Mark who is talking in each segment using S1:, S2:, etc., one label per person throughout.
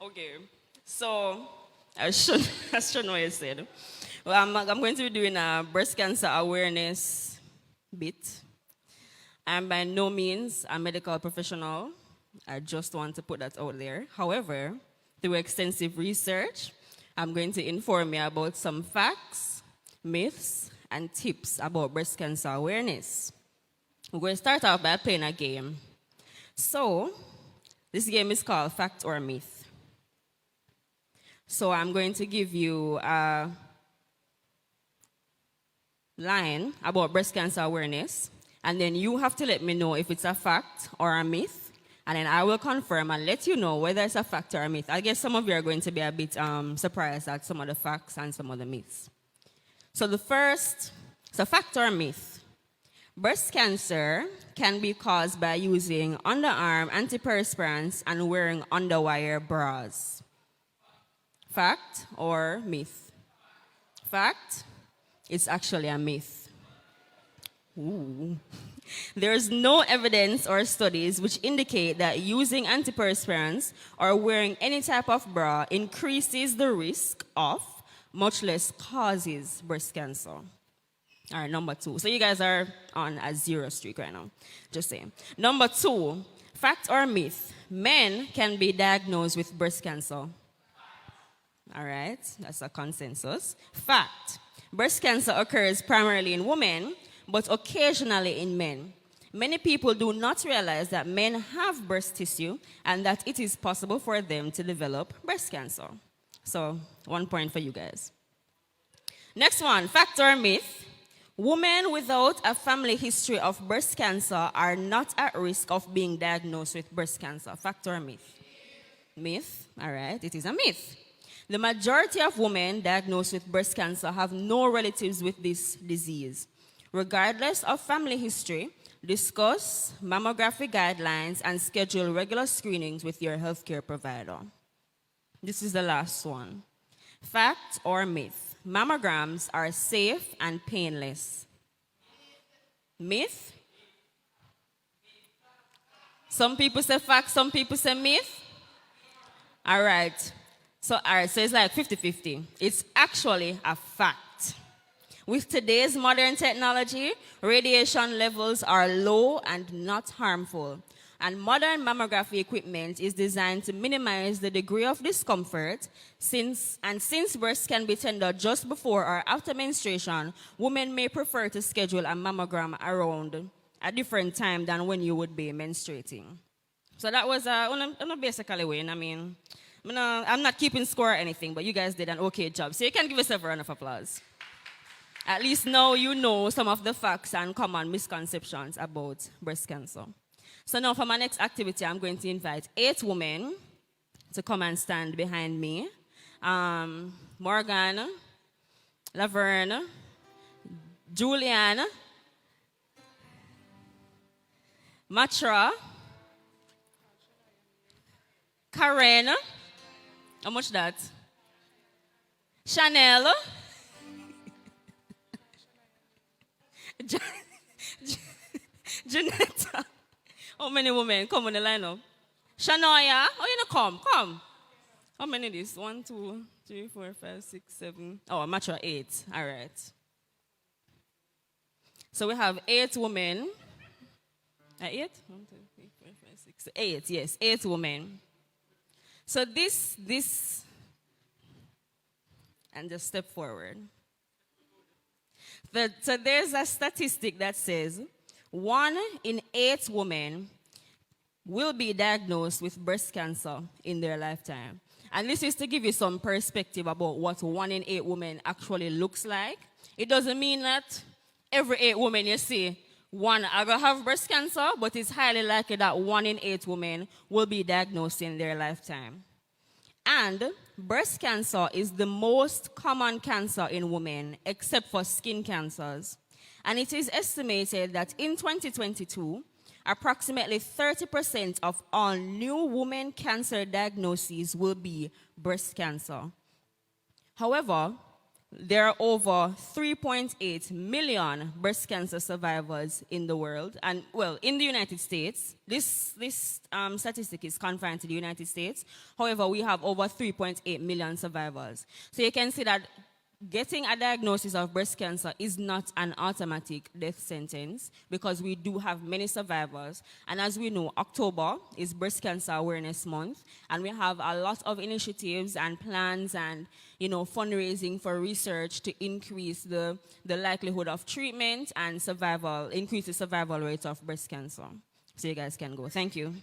S1: Okay, so I should know what you said. Well, I'm going to be doing a breast cancer awareness bit. I'm by no means a medical professional. I just want to put that out there. However, through extensive research, I'm going to inform you about some facts, myths, and tips about breast cancer awareness. We're going to start off by playing a game. So, this game is called Fact or Myth. So I'm going to give you a line about breast cancer awareness, and then you have to let me know if it's a fact or a myth, and then I will confirm and let you know whether it's a fact or a myth. I guess some of you are going to be a bit surprised at some of the facts and some of the myths. So the first, so fact or myth. Breast cancer can be caused by using underarm antiperspirants and wearing underwire bras. Fact or myth? Fact? It's actually a myth. Ooh. There's no evidence or studies which indicate that using antiperspirants or wearing any type of bra increases the risk of, much less causes, breast cancer. All right, number 2. So you guys are on a 0 streak right now. Just saying. Number 2, fact or myth? Men can be diagnosed with breast cancer. All right, that's a consensus. Fact, breast cancer occurs primarily in women, but occasionally in men. Many people do not realize that men have breast tissue and that it is possible for them to develop breast cancer. So, 1 point for you guys. Next one, fact or myth? Women without a family history of breast cancer are not at risk of being diagnosed with breast cancer. Fact or myth? Myth, all right, it is a myth. The majority of women diagnosed with breast cancer have no relatives with this disease. Regardless of family history, discuss mammography guidelines and schedule regular screenings with your healthcare provider. This is the last one. Fact or myth? Mammograms are safe and painless. Myth? Some people say fact, some people say myth. All right. So it's like 50-50. It's actually a fact. With today's modern technology, radiation levels are low and not harmful. And modern mammography equipment is designed to minimize the degree of discomfort. Since breasts can be tender just before or after menstruation, women may prefer to schedule a mammogram around a different time than when you would be menstruating. So that was basically way. I mean, I'm not keeping score or anything, but you guys did an okay job. So you can give yourself a round of applause. At least now you know some of the facts and common misconceptions about breast cancer. So now for my next activity, I'm going to invite 8 women to come and stand behind me. Morgan, Laverne, Julianne, Matra, Karen. How much that? Chanel. Janetta. How many women? Come on the lineup. Shania. Oh, you know, come. How many is this? 1, 2, 3, 4, 5, 6, 7. Oh, I'm actually 8. All right. So we have 8 women. 8? 1, 2, 3, 4, 5, 6, 8. Yes, 8 women. So this, and just step forward. So there's a statistic that says 1 in 8 women will be diagnosed with breast cancer in their lifetime. And this is to give you some perspective about what 1 in 8 women actually looks like. It doesn't mean that every 8 women you see, 1 are going to have breast cancer, but it's highly likely that 1 in 8 women will be diagnosed in their lifetime. And breast cancer is the most common cancer in women, except for skin cancers. And it is estimated that in 2022, approximately 30% of all new women cancer diagnoses will be breast cancer. However, there are over 3.8 million breast cancer survivors in the world, and well, in the United States. This statistic is confined to the United States. However, we have over 3.8 million survivors. So you can see that getting a diagnosis of breast cancer is not an automatic death sentence because we do have many survivors. And as we know, October is Breast Cancer Awareness Month, and we have a lot of initiatives and plans and fundraising for research to increase the likelihood of treatment and increase the survival rate of breast cancer. So you guys can go. Thank you.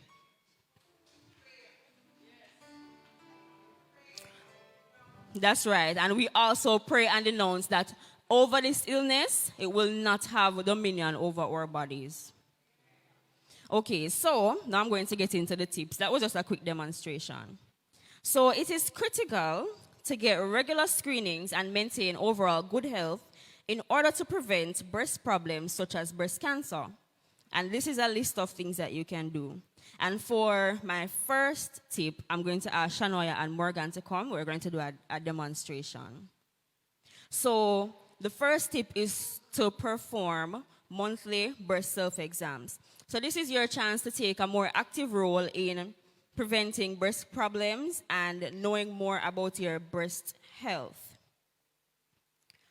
S1: That's right. And we also pray and denounce that over this illness, it will not have dominion over our bodies. Okay, so now I'm going to get into the tips. That was just a quick demonstration. So it is critical to get regular screenings and maintain overall good health in order to prevent breast problems such as breast cancer. And this is a list of things that you can do. And for my first tip, I'm going to ask Shanoya and Morgan to come. We're going to do a demonstration. So the first tip is to perform monthly breast self-exams. So this is your chance to take a more active role in preventing breast problems and knowing more about your breast health.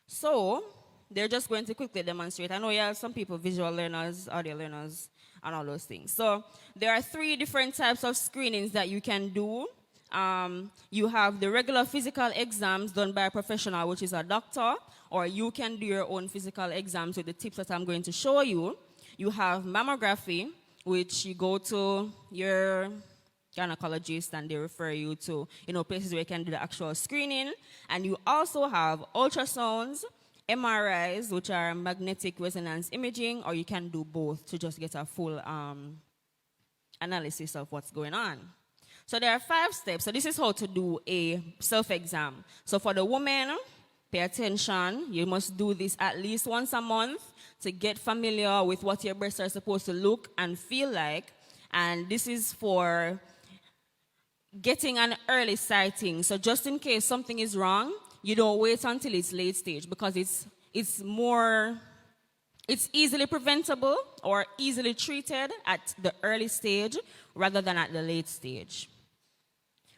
S1: So they're just going to quickly demonstrate. I know you have some people, visual learners, audio learners, and all those things. So there are 3 different types of screenings that you can do. You have the regular physical exams done by a professional, which is a doctor, or you can do your own physical exams with the tips that I'm going to show you. You have mammography, which you go to your gynecologist and they refer you to places where you can do the actual screening. And you also have ultrasounds, MRIs, which are magnetic resonance imaging, or you can do both to just get a full analysis of what's going on. So there are 5 steps. So this is how to do a self-exam. So for the woman, pay attention. You must do this at least once a month to get familiar with what your breasts are supposed to look and feel like. And this is for getting an early sighting. So just in case something is wrong, you don't wait until it's late stage because it's easily preventable or easily treated at the early stage rather than at the late stage.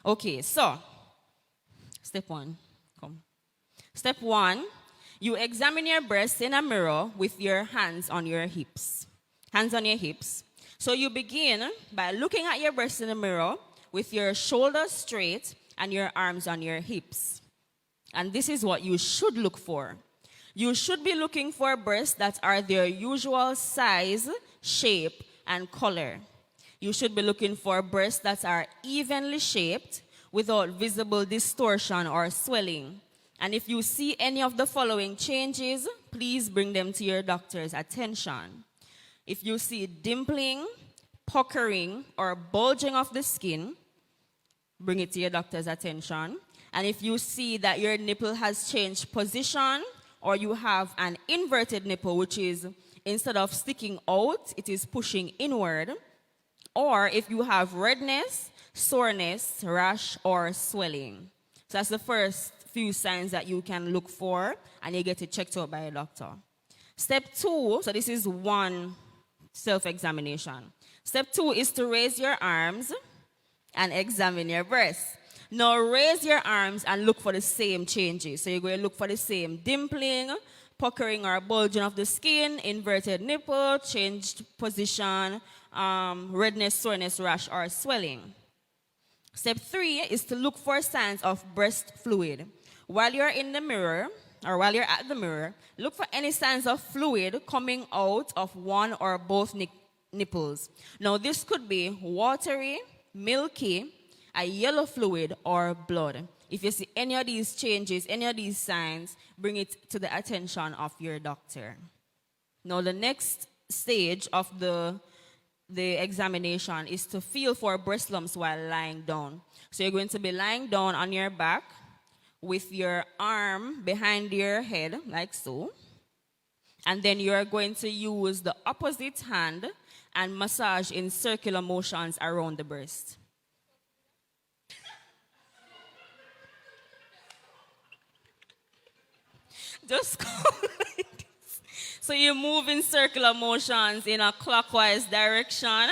S1: Okay, so step 1, come. Step 1, you examine your breasts in a mirror with your hands on your hips. Hands on your hips. So you begin by looking at your breasts in the mirror with your shoulders straight and your arms on your hips. And this is what you should look for. You should be looking for breasts that are their usual size, shape, and color. You should be looking for breasts that are evenly shaped without visible distortion or swelling. And if you see any of the following changes, please bring them to your doctor's attention. If you see dimpling, puckering, or bulging of the skin, bring it to your doctor's attention. And if you see that your nipple has changed position or you have an inverted nipple, which is instead of sticking out, it is pushing inward, or if you have redness, soreness, rash, or swelling. So that's the first few signs that you can look for and you get it checked out by a doctor. Step 2, so this is one self-examination. Step 2 is to raise your arms and examine your breasts. Now raise your arms and look for the same changes. So you're going to look for the same dimpling, puckering or bulging of the skin, inverted nipple, changed position, redness, soreness, rash, or swelling. Step 3 is to look for signs of breast fluid. While you're in the mirror, or while you're at the mirror, look for any signs of fluid coming out of one or both nipples. Now this could be watery, milky, a yellow fluid, or blood. If you see any of these changes, any of these signs, bring it to the attention of your doctor. Now the next stage of the examination is to feel for breast lumps while lying down. So you're going to be lying down on your back with your arm behind your head, like so. And then you're going to use the opposite hand and massage in circular motions around the breast. Just go like this. So you move in circular motions in a clockwise direction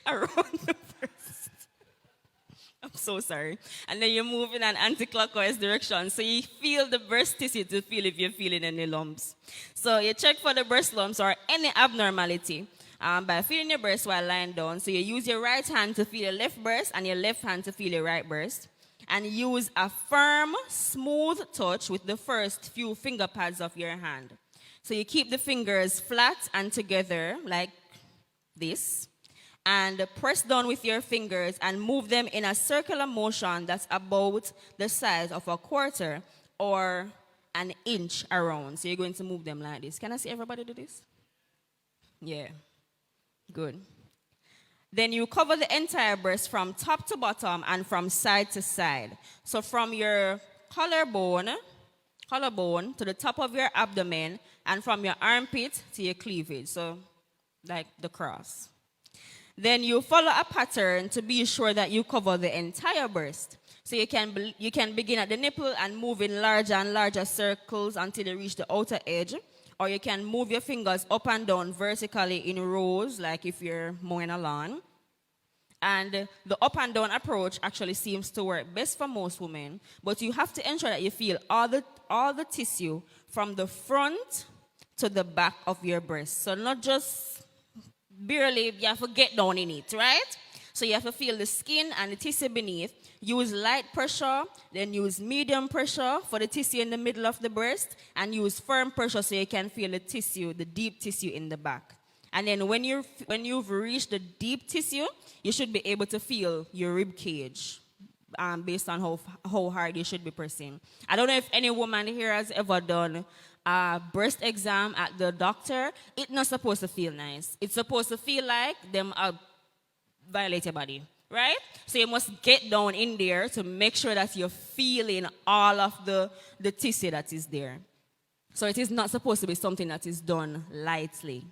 S1: around the breast. I'm so sorry. And then you move in an anti-clockwise direction. So you feel the breast tissue to feel if you're feeling any lumps. So you check for the breast lumps or any abnormality by feeling your breast while lying down. So you use your right hand to feel your left breast and your left hand to feel your right breast. And use a firm, smooth touch with the first few finger pads of your hand. So you keep the fingers flat and together like this. And press down with your fingers and move them in a circular motion that's about the size of a quarter or an inch around. So you're going to move them like this. Can I see everybody do this? Yeah. Good. Then you cover the entire breast from top to bottom and from side to side. So from your collarbone to the top of your abdomen and from your armpit to your cleavage. So like the cross. Then you follow a pattern to be sure that you cover the entire breast. So you can begin at the nipple and move in larger and larger circles until you reach the outer edge. Or you can move your fingers up and down vertically in rows, like if you're mowing a lawn. And the up and down approach actually seems to work best for most women. But you have to ensure that you feel all the tissue from the front to the back of your breast. So not just barely, you have to get down in it, right? So you have to feel the skin and the tissue beneath. Use light pressure, then use medium pressure for the tissue in the middle of the breast, and use firm pressure so you can feel the tissue, the deep tissue in the back. And then when you've reached the deep tissue, you should be able to feel your rib cage based on how hard you should be pressing. I don't know if any woman here has ever done a breast exam at the doctor. It's not supposed to feel nice. It's supposed to feel like them violate your body, right? So you must get down in there to make sure that you're feeling all of the tissue that is there. So it is not supposed to be something that is done lightly.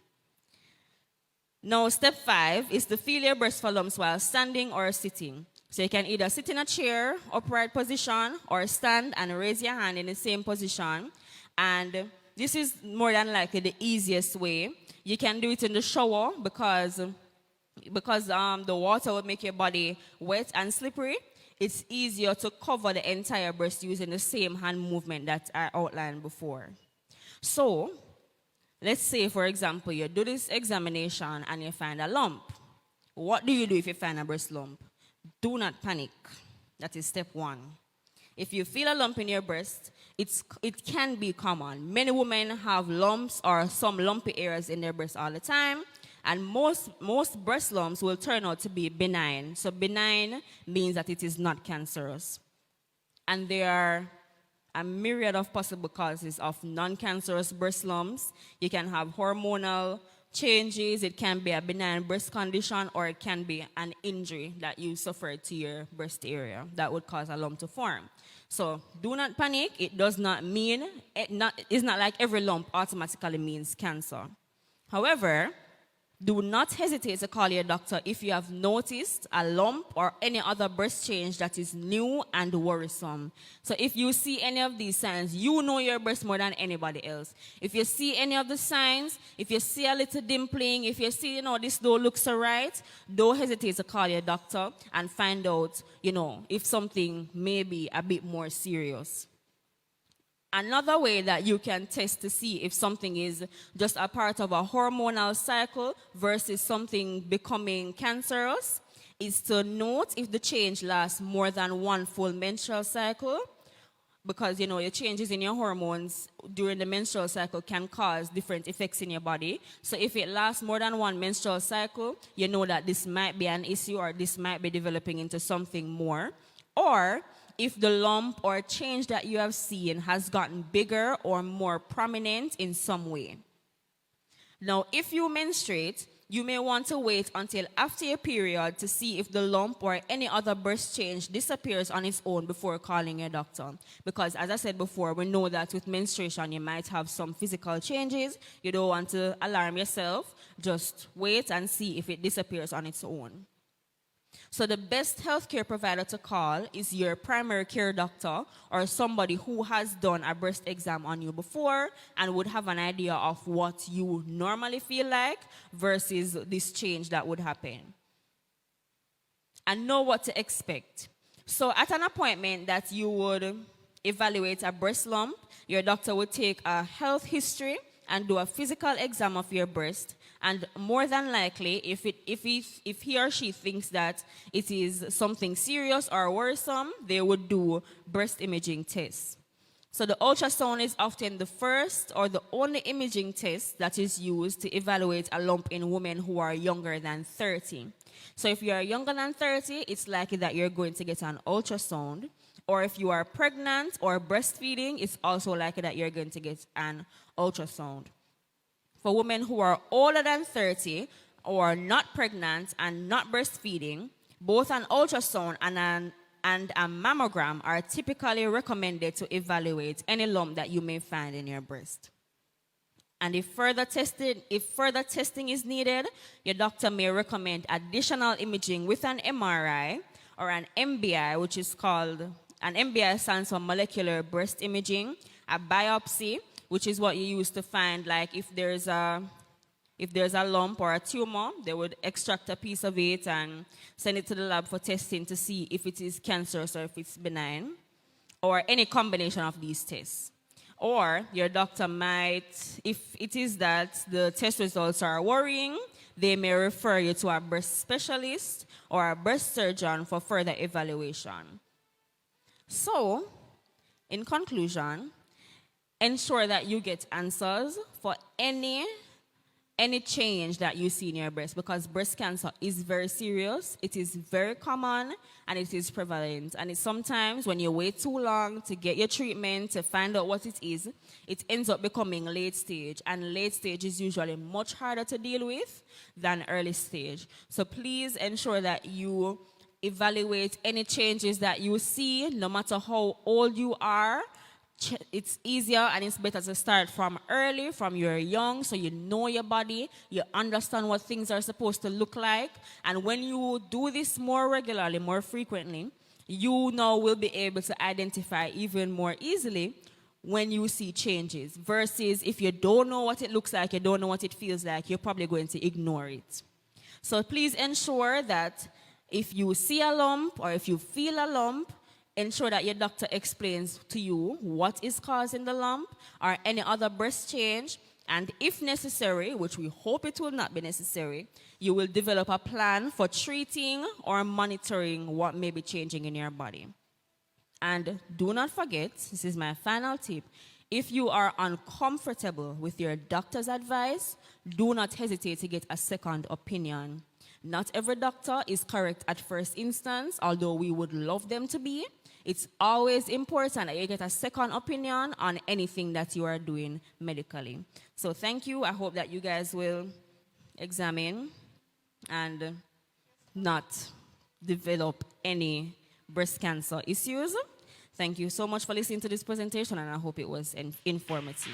S1: Now, step 5 is to feel your breast for lumps while standing or sitting. So you can either sit in a chair, upright position, or stand and raise your hand in the same position. And this is more than likely the easiest way. You can do it in the shower because the water will make your body wet and slippery. It's easier to cover the entire breast using the same hand movement that I outlined before. So, let's say, for example, you do this examination and you find a lump. What do you do if you find a breast lump? Do not panic. That is step 1. If you feel a lump in your breast, it can be common. Many women have lumps or some lumpy areas in their breast all the time, and most breast lumps will turn out to be benign. So benign means that it is not cancerous. And there are a myriad of possible causes of non-cancerous breast lumps. You can have hormonal changes, it can be a benign breast condition, or it can be an injury that you suffered to your breast area that would cause a lump to form. So do not panic. It does not mean, it's not like every lump automatically means cancer. However, do not hesitate to call your doctor if you have noticed a lump or any other breast change that is new and worrisome. So if you see any of these signs, you know your breast more than anybody else. If you see any of the signs, if you see a little dimpling, if you see, this don't look so right, don't hesitate to call your doctor and find out, if something may be a bit more serious. Another way that you can test to see if something is just a part of a hormonal cycle versus something becoming cancerous is to note if the change lasts more than one full menstrual cycle, because your changes in your hormones during the menstrual cycle can cause different effects in your body. So if it lasts more than one menstrual cycle, you know that this might be an issue or this might be developing into something more. Or if the lump or change that you have seen has gotten bigger or more prominent in some way. Now, if you menstruate, you may want to wait until after your period to see if the lump or any other breast change disappears on its own before calling your doctor. Because as I said before, we know that with menstruation you might have some physical changes. You don't want to alarm yourself. Just wait and see if it disappears on its own. So the best healthcare provider to call is your primary care doctor or somebody who has done a breast exam on you before and would have an idea of what you normally feel like versus this change that would happen. And know what to expect. So at an appointment that you would evaluate a breast lump, your doctor would take a health history and do a physical exam of your breast. And more than likely, if he or she thinks that it is something serious or worrisome, they would do breast imaging tests. So the ultrasound is often the first or the only imaging test that is used to evaluate a lump in women who are younger than 30. So if you are younger than 30, it's likely that you're going to get an ultrasound. Or if you are pregnant or breastfeeding, it's also likely that you're going to get an ultrasound. For women who are older than 30 or not pregnant and not breastfeeding, both an ultrasound and a mammogram are typically recommended to evaluate any lump that you may find in your breast. And if further testing is needed, your doctor may recommend additional imaging with an MRI or an MBI, which is called, an MBI stands for molecular breast imaging, a biopsy, which is what you use to find, like, if there's a lump or a tumor, they would extract a piece of it and send it to the lab for testing to see if it is cancerous or if it's benign, or any combination of these tests. Or your doctor might, if it is that the test results are worrying, they may refer you to a breast specialist or a breast surgeon for further evaluation. So, in conclusion, ensure that you get answers for any change that you see in your breast, because breast cancer is very serious, it is very common, and it is prevalent. And it's sometimes when you wait too long to get your treatment, to find out what it is, it ends up becoming late stage. And late stage is usually much harder to deal with than early stage. So please ensure that you evaluate any changes that you see, no matter how old you are. It's easier and it's better to start from early, from you're young, so you know your body, you understand what things are supposed to look like. And when you do this more regularly, more frequently, you now will be able to identify even more easily when you see changes. Versus if you don't know what it looks like, you don't know what it feels like, you're probably going to ignore it. So please ensure that if you see a lump or if you feel a lump, ensure that your doctor explains to you what is causing the lump or any other breast change, and if necessary, which we hope it will not be necessary, you will develop a plan for treating or monitoring what may be changing in your body. And do not forget, this is my final tip, if you are uncomfortable with your doctor's advice, do not hesitate to get a second opinion. Not every doctor is correct at first instance, although we would love them to be. It's always important that you get a second opinion on anything that you are doing medically. So thank you. I hope that you guys will examine and not develop any breast cancer issues. Thank you so much for listening to this presentation, and I hope it was informative.